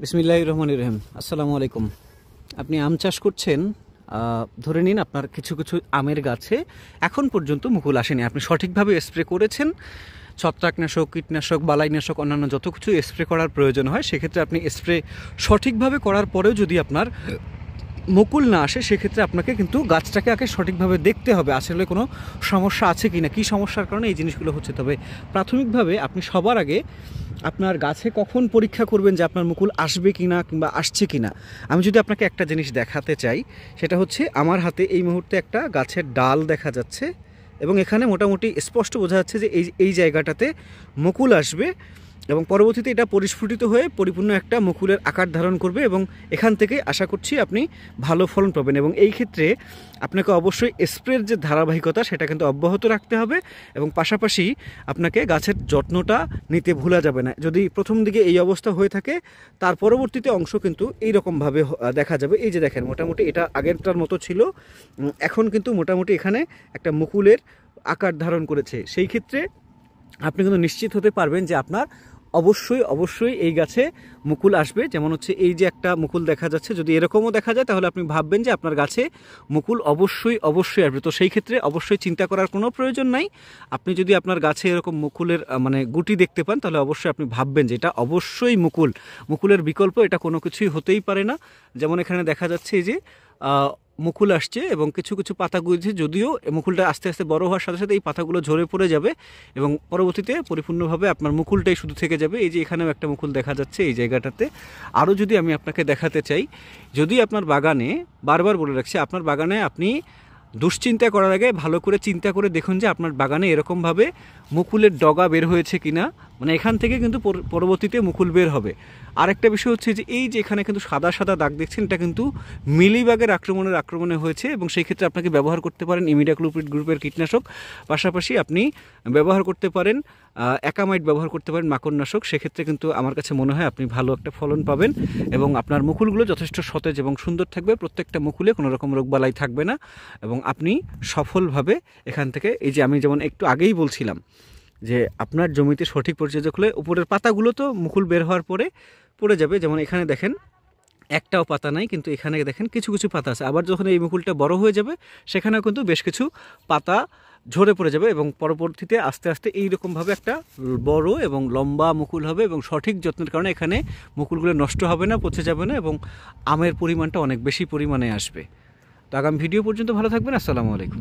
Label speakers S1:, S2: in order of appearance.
S1: বিসমিল্লাহির রহমানির রহিম। আসসালামু আলাইকুম। আপনি আম চাষ করছেন, ধরে নিন আপনার কিছু কিছু আমের গাছে এখন পর্যন্ত মুকুল আসেনি। আপনি সঠিকভাবে স্প্রে করেছেন, ছত্রাকনাশক, কীটনাশক, বালাইনাশক, অন্যান্য যত কিছু স্প্রে করার প্রয়োজন হয় সেক্ষেত্রে আপনি স্প্রে সঠিকভাবে করার পরেও যদি আপনার মুকুল না আসে সেক্ষেত্রে আপনাকে কিন্তু গাছটাকে আগে সঠিকভাবে দেখতে হবে আসলে কোনো সমস্যা আছে কি না, কী সমস্যার কারণে এই জিনিসগুলো হচ্ছে। তবে প্রাথমিকভাবে আপনি সবার আগে আপনার গাছে কখন পরীক্ষা করবেন যে আপনার মুকুল আসবে কি না কিংবা আসছে কি না। আমি যদি আপনাকে একটা জিনিস দেখাতে চাই, সেটা হচ্ছে আমার হাতে এই মুহূর্তে একটা গাছের ডাল দেখা যাচ্ছে এবং এখানে মোটামুটি স্পষ্ট বোঝা যাচ্ছে যে এই জায়গাটাতে মুকুল আসবে এবং পরবর্তীতে এটা পরিস্ফুটিত হয়ে পরিপূর্ণ একটা মুকুলের আকার ধারণ করবে এবং এখান থেকে আশা করছি আপনি ভালো ফলন পাবেন। এবং এই ক্ষেত্রে আপনাকে অবশ্যই স্প্রের যে ধারাবাহিকতা সেটা কিন্তু অব্যাহত রাখতে হবে এবং পাশাপাশি আপনাকে গাছের যত্নটা নিতে ভোলা যাবে না। যদি প্রথম দিকে এই অবস্থা হয়ে থাকে তার পরবর্তীতে অংশ কিন্তু এইরকমভাবে দেখা যাবে। এই যে দেখেন, মোটামুটি এটা আগেরটার মতো ছিল, এখন কিন্তু মোটামুটি এখানে একটা মুকুলের আকার ধারণ করেছে। সেই ক্ষেত্রে আপনি কিন্তু নিশ্চিত হতে পারবেন যে আপনার অবশ্যই এই গাছে মুকুল আসবে। যেমন হচ্ছে এই যে একটা মুকুল দেখা যাচ্ছে, যদি এরকমও দেখা যায় তাহলে আপনি ভাববেন যে আপনার গাছে মুকুল অবশ্যই আসবে। তো সেই ক্ষেত্রে অবশ্যই চিন্তা করার কোনো প্রয়োজন নাই। আপনি যদি আপনার গাছে এরকম মুকুলের গুটি দেখতে পান তাহলে অবশ্যই আপনি ভাববেন যে এটা অবশ্যই মুকুলের বিকল্প এটা কোনো কিছুই হতেই পারে না। যেমন এখানে দেখা যাচ্ছে এই যে মুকুল আসছে এবং কিছু কিছু পাতা গুঁজছে, যদিও মুকুলটা আস্তে আস্তে বড় হওয়ার সাথে সাথে এই পাতাগুলো ঝরে পড়ে যাবে এবং পরবর্তীতে পরিপূর্ণভাবে আপনার মুকুলটাই শুধু থেকে যাবে। এই যে এখানেও একটা মুকুল দেখা যাচ্ছে এই জায়গাটাতে। আরও যদি আমি আপনাকে দেখাতে চাই, যদি আপনার বাগানে, বারবার বলে রাখছি, আপনার বাগানে আপনি দুশ্চিন্তা করার আগে ভালো করে চিন্তা করে দেখুন যে আপনার বাগানে এরকমভাবে মুকুলের ডগা বের হয়েছে কিনা, এখান থেকে কিন্তু পরবর্তীতে মুকুল বের হবে। আরেকটা বিষয় হচ্ছে যে এই যে এখানে কিন্তু সাদা সাদা দাগ দেখছেন, এটা কিন্তু মিলিবাগের আক্রমণে হয়েছে এবং সেই ক্ষেত্রে আপনাকে ব্যবহার করতে পারেন ইমিডাক্লোপিড গ্রুপের কীটনাশক, পাশাপাশি আপনি ব্যবহার করতে পারেন অ্যাকামাইট, ব্যবহার করতে পারেন মাকড়নাশক। সেক্ষেত্রে কিন্তু আমার কাছে মনে হয় আপনি ভালো একটা ফলন পাবেন এবং আপনার মুকুলগুলো যথেষ্ট সতেজ এবং সুন্দর থাকবে। প্রত্যেকটা মুকুলে কোনো রকম রোগবালাই থাকবে না এবং আপনি সফলভাবে এখান থেকে, এই যে আমি যেমন একটু আগেই বলছিলাম যে আপনার জমিতে সঠিক পরিচর্যা করলে উপরের পাতাগুলো তো মুকুল বের হওয়ার পরে পড়ে যাবে। যেমন এখানে দেখেন একটাও পাতা নাই, কিন্তু এখানে দেখেন কিছু কিছু পাতা আছে। আবার যখন এই মুকুলটা বড় হয়ে যাবে সেখানেও কিন্তু বেশ কিছু পাতা ঝরে পড়ে যাবে এবং পরবর্তীতে আস্তে আস্তে এইরকমভাবে একটা বড় এবং লম্বা মুকুল হবে এবং সঠিক যত্নের কারণে এখানে মুকুলগুলো নষ্ট হবে না, পচে যাবে না এবং আমের পরিমাণটা অনেক বেশি পরিমাণে আসবে। তো আগামী ভিডিও পর্যন্ত ভালো থাকবেন। আসসালামু আলাইকুম।